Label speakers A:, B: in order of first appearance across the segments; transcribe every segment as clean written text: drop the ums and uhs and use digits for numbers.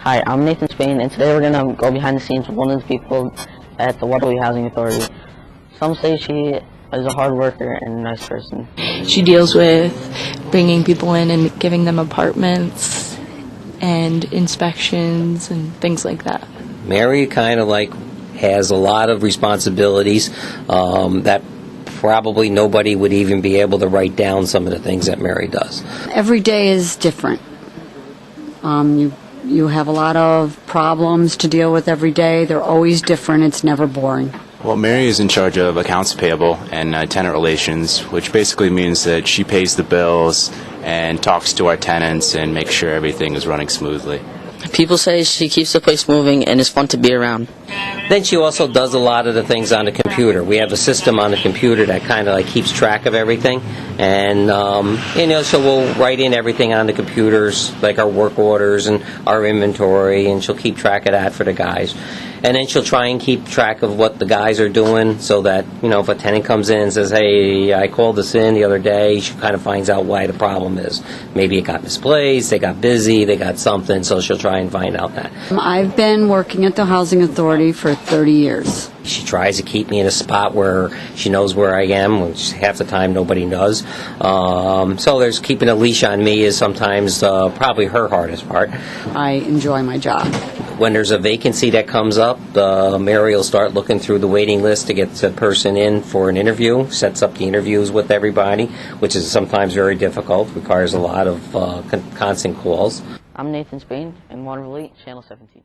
A: Hi, I'm Nathan Spain, and today we're going to go behind the scenes with one of the people at the Watervliet Housing Authority. Some say she is a hard worker and a nice person.
B: She deals with bringing people in and giving them apartments and inspections and things like that.
C: Mary kind of has a lot of responsibilities that probably nobody would even be able to write down some of the things that Mary does.
D: Every day is different. You have a lot of problems to deal with every day. They're always different. It's never boring.
E: Well, Mary is in charge of accounts payable and tenant relations, which basically means that she pays the bills and talks to our tenants and makes sure everything is running smoothly.
A: People say she keeps the place moving and is fun to be around.
C: Then she also does a lot of the things on the computer. We have a system on the computer that kind of keeps track of everything, and so we'll write in everything on the computers, like our work orders and our inventory, and she'll keep track of that for the guys. And then she'll try and keep track of what the guys are doing, so that if a tenant comes in and says, "Hey, I called this in the other day," she kind of finds out why the problem is. Maybe it got misplaced, they got busy, they got something, so she'll try and find out that.
D: I've been working at the Housing Authority for 30 years.
C: She tries to keep me in a spot where she knows where I am, which half the time nobody does. So there's keeping a leash on me is sometimes probably her hardest part.
D: I enjoy my job.
C: When there's a vacancy that comes up, Mary will start looking through the waiting list to get the person in for an interview, sets up the interviews with everybody, which is sometimes very difficult, requires a lot of constant calls.
A: I'm Nathan Spain in Watervliet, Channel 17.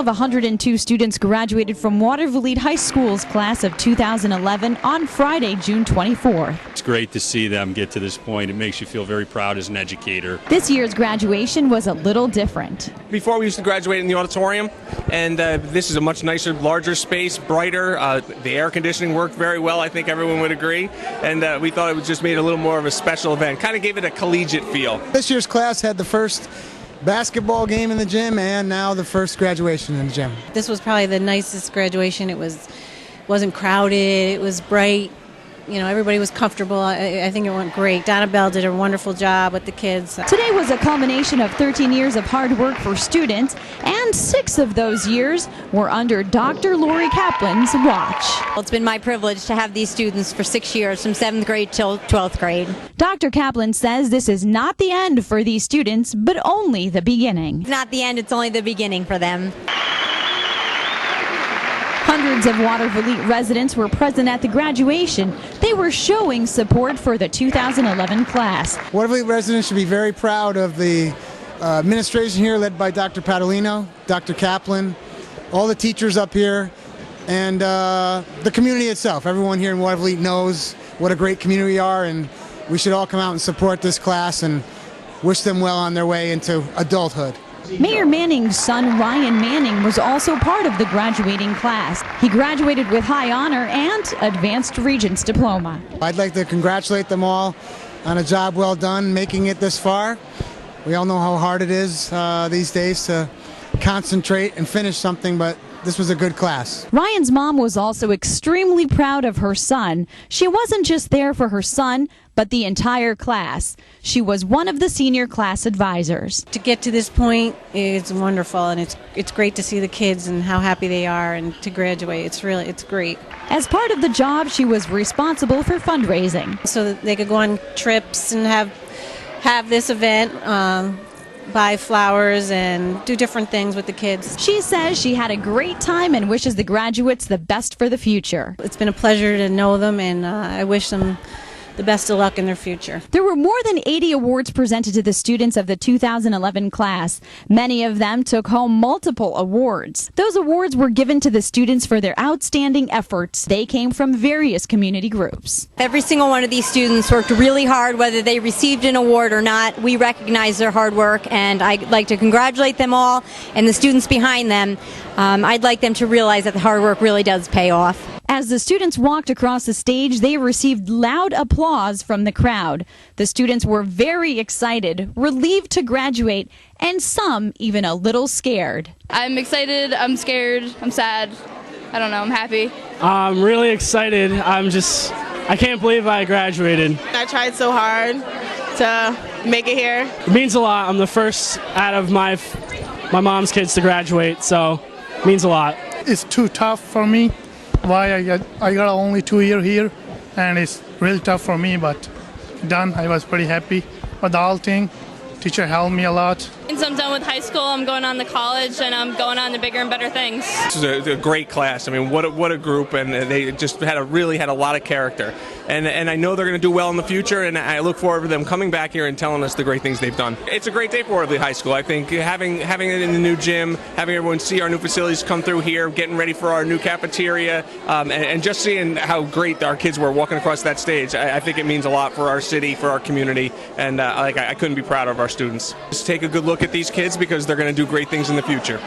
F: of 102 students graduated from Watervliet High School's class of 2011 on Friday, June 24th.
G: It's great to see them get to this point. It makes you feel very proud as an educator.
F: This year's graduation was a little different.
H: Before we used to graduate in the auditorium, and this is a much nicer, larger space, brighter. The air conditioning worked very well, I think everyone would agree, and we thought it just made it a little more of a special event. Kind of gave it a collegiate feel.
I: This year's class had the first basketball game in the gym and now the first graduation in the gym.
J: This was probably the nicest graduation. Wasn't crowded, it was bright. You know, everybody was comfortable. I think it went great. Donna Bell did a wonderful job with the kids.
F: Today was a culmination of 13 years of hard work for students, and 6 of those years were under Dr. Lori Kaplan's watch.
K: Well, it's been my privilege to have these students for 6 years, from 7th grade till 12th grade.
F: Dr. Kaplan says this is not the end for these students, but only the beginning.
K: It's not the end, it's only the beginning for them.
F: Hundreds of Watervliet residents were present at the graduation. They were showing support for the 2011 class.
I: Watervliet residents should be very proud of the administration here led by Dr. Padalino, Dr. Kaplan, all the teachers up here, and the community itself. Everyone here in Watervliet knows what a great community we are, and we should all come out and support this class and wish them well on their way into adulthood.
F: Mayor Manning's son, Ryan Manning, was also part of the graduating class. He graduated with high honor and Advanced Regents diploma.
I: I'd like to congratulate them all on a job well done, making it this far. We all know how hard it is these days to concentrate and finish something, but this was a good class.
F: Ryan's mom was also extremely proud of her son. She wasn't just there for her son, but the entire class. She was one of the senior class advisors.
J: To get to this point is wonderful, and it's great to see the kids and how happy they are and to graduate. It's great.
F: As part of the job, she was responsible for fundraising.
J: So that they could go on trips and have this event, buy flowers and do different things with the kids.
F: She says she had a great time and wishes the graduates the best for the future.
J: It's been a pleasure to know them, and I wish them the best of luck in their future.
F: There were more than 80 awards presented to the students of the 2011 class. Many of them took home multiple awards. Those awards were given to the students for their outstanding efforts. They came from various community groups.
K: Every single one of these students worked really hard, whether they received an award or not. We recognize their hard work, and I'd like to congratulate them all and the students behind them. I'd like them to realize that the hard work really does pay off.
F: As the students walked across the stage, they received loud applause from the crowd. The students were very excited, relieved to graduate, and some even a little scared.
L: I'm excited, I'm scared, I'm sad. I don't know, I'm happy.
M: I'm really excited. I can't believe I graduated.
N: I tried so hard to make it here.
M: It means a lot. I'm the first out of my mom's kids to graduate, so it means a lot.
O: It's too tough for me. Why I got only 2 years here, and it's really tough for me, but done. I was pretty happy with the whole thing. Teacher helped me a lot.
L: And so I'm done with high school, I'm going on to college, and I'm going on to bigger and better things.
H: This is a great class. I mean, what a group, and they just really had a lot of character. And I know they're going to do well in the future, and I look forward to them coming back here and telling us the great things they've done. It's a great day for Watervliet High School. I think having it in the new gym, having everyone see our new facilities come through here, getting ready for our new cafeteria, and just seeing how great our kids were walking across that stage, I think it means a lot for our city, for our community, and I couldn't be prouder of our students. Just take a good look at these kids because they're going to do great things in the future.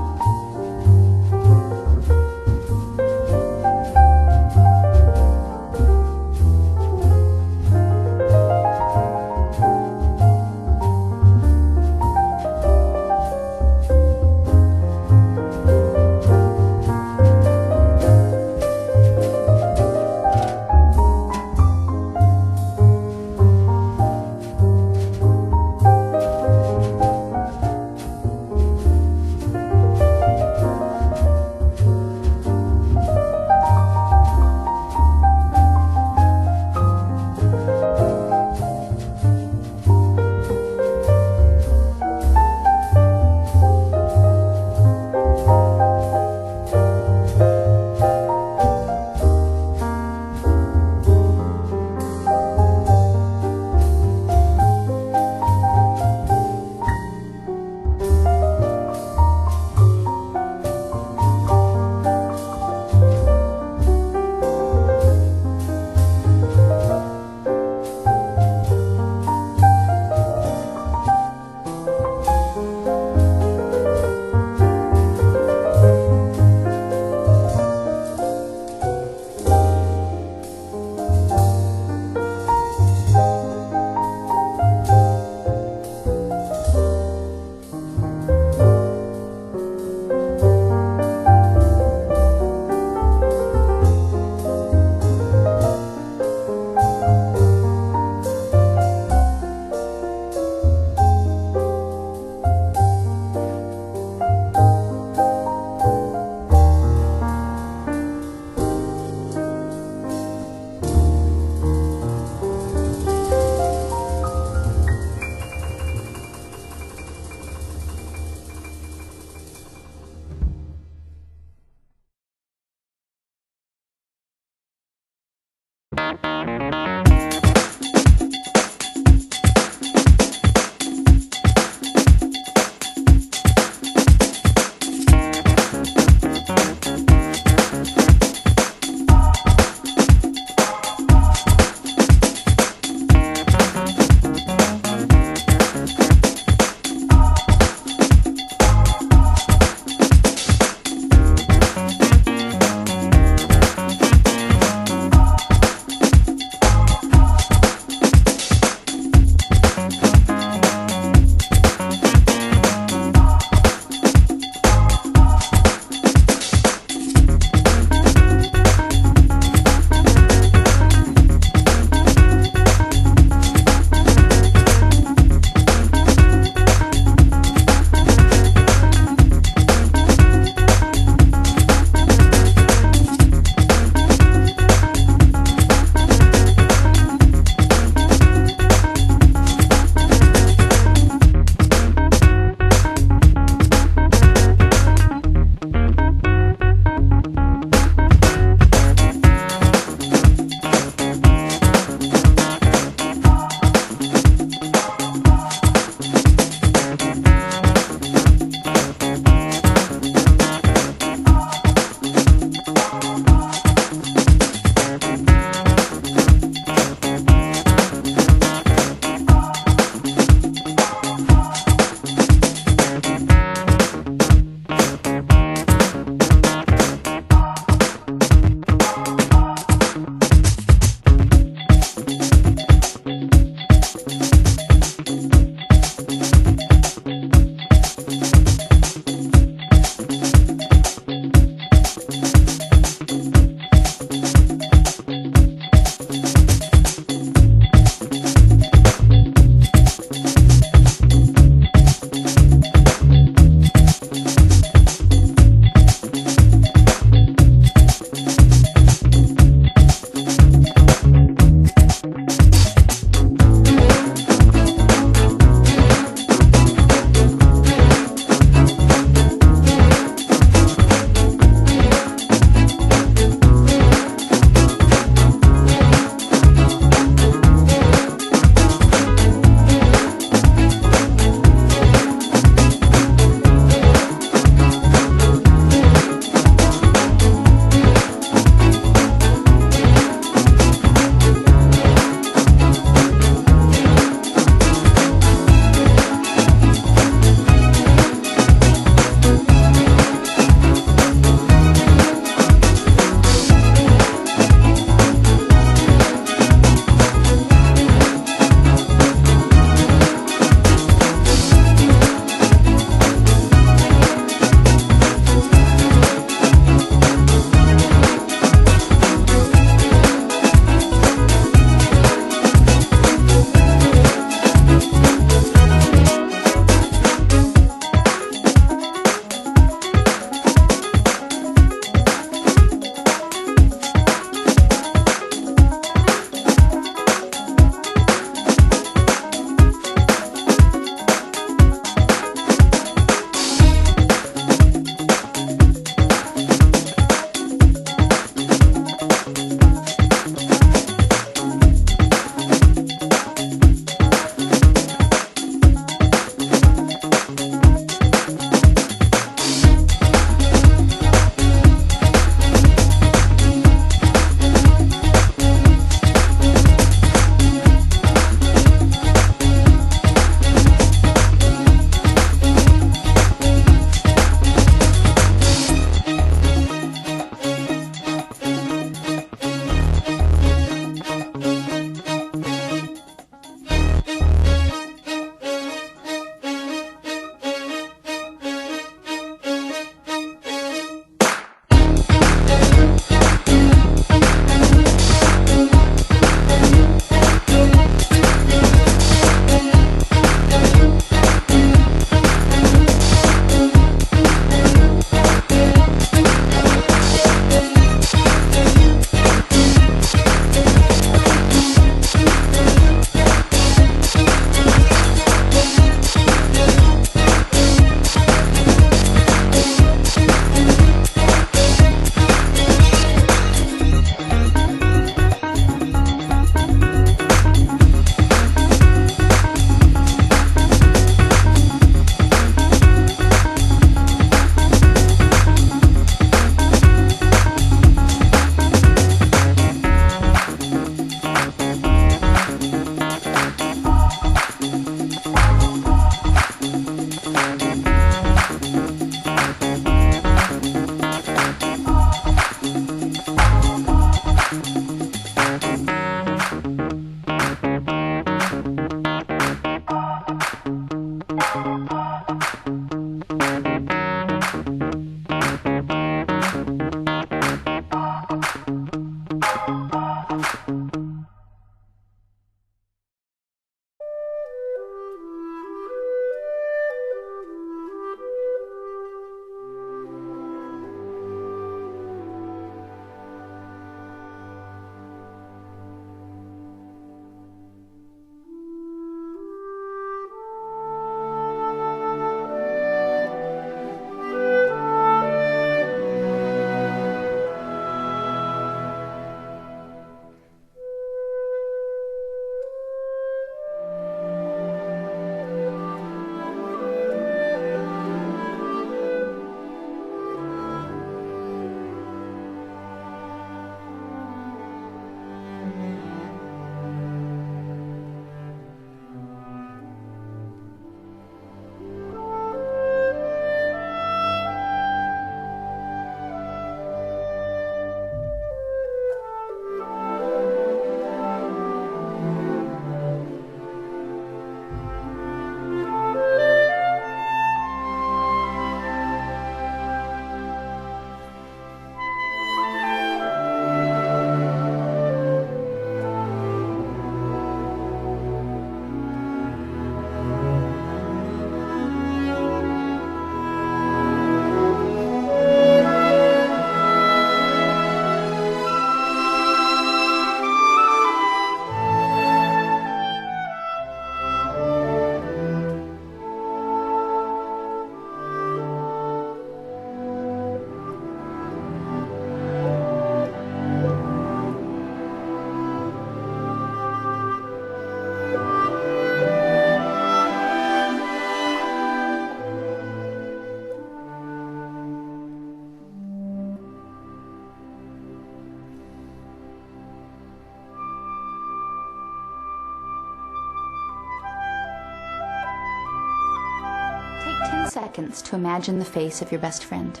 P: seconds to imagine the face of your best friend,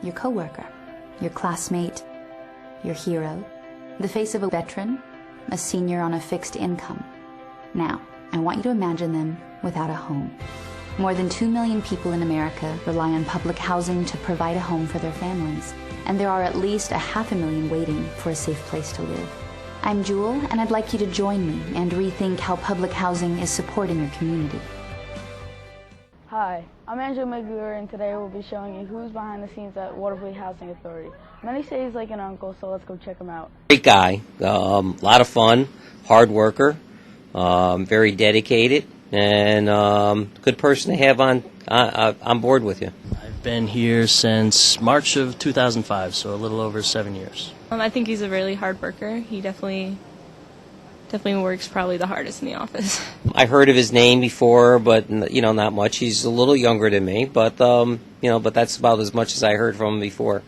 P: your coworker, your classmate, your hero, the face of a veteran, a senior on a fixed income. Now, I want you to imagine them without a home. More than 2 million people in America rely on public housing to provide a home for their families, and there are at least 500,000 waiting for a safe place to live. I'm Jewel, and I'd like you to join me and rethink how public housing is supporting your community.
Q: Hi, I'm Angela Miguel, and today we'll be showing you who's behind the scenes at Watervliet Housing Authority. Many say he's like an uncle, so let's go check him out.
C: Great guy, lot of fun, hard worker, very dedicated, and good person to have on board with you.
R: I've been here since March of 2005, so a little over 7 years.
L: I think he's a really hard worker. He definitely works probably the hardest in the office.
C: I heard of his name before, but not much. He's a little younger than me, but but that's about as much as I heard from him before.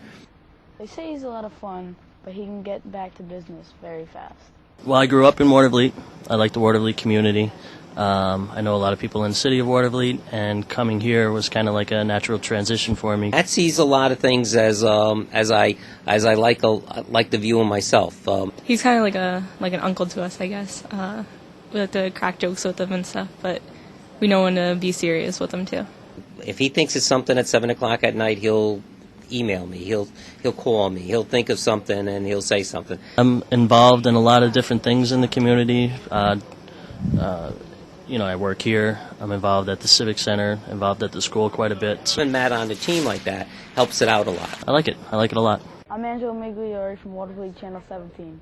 Q: They say he's a lot of fun, but he can get back to business very fast.
R: Well, I grew up in Watervliet. I like the Watervliet community. I know a lot of people in the city of Watervliet, and coming here was kind of like a natural transition for me.
C: That sees a lot of things as I like to view him myself.
L: He's kind of like an uncle to us, I guess. We like to crack jokes with him and stuff, but we know when to be serious with him too.
C: If he thinks it's something at 7 o'clock at night, he'll email me. He'll call me. He'll think of something and he'll say something.
R: I'm involved in a lot of different things in the community. I work here. I'm involved at the Civic Center, involved at the school quite a bit.
C: Having Matt on the team like that helps it out a lot.
R: I like it. I like it a lot.
Q: I'm Angela Migliore from Watervliet Channel 17.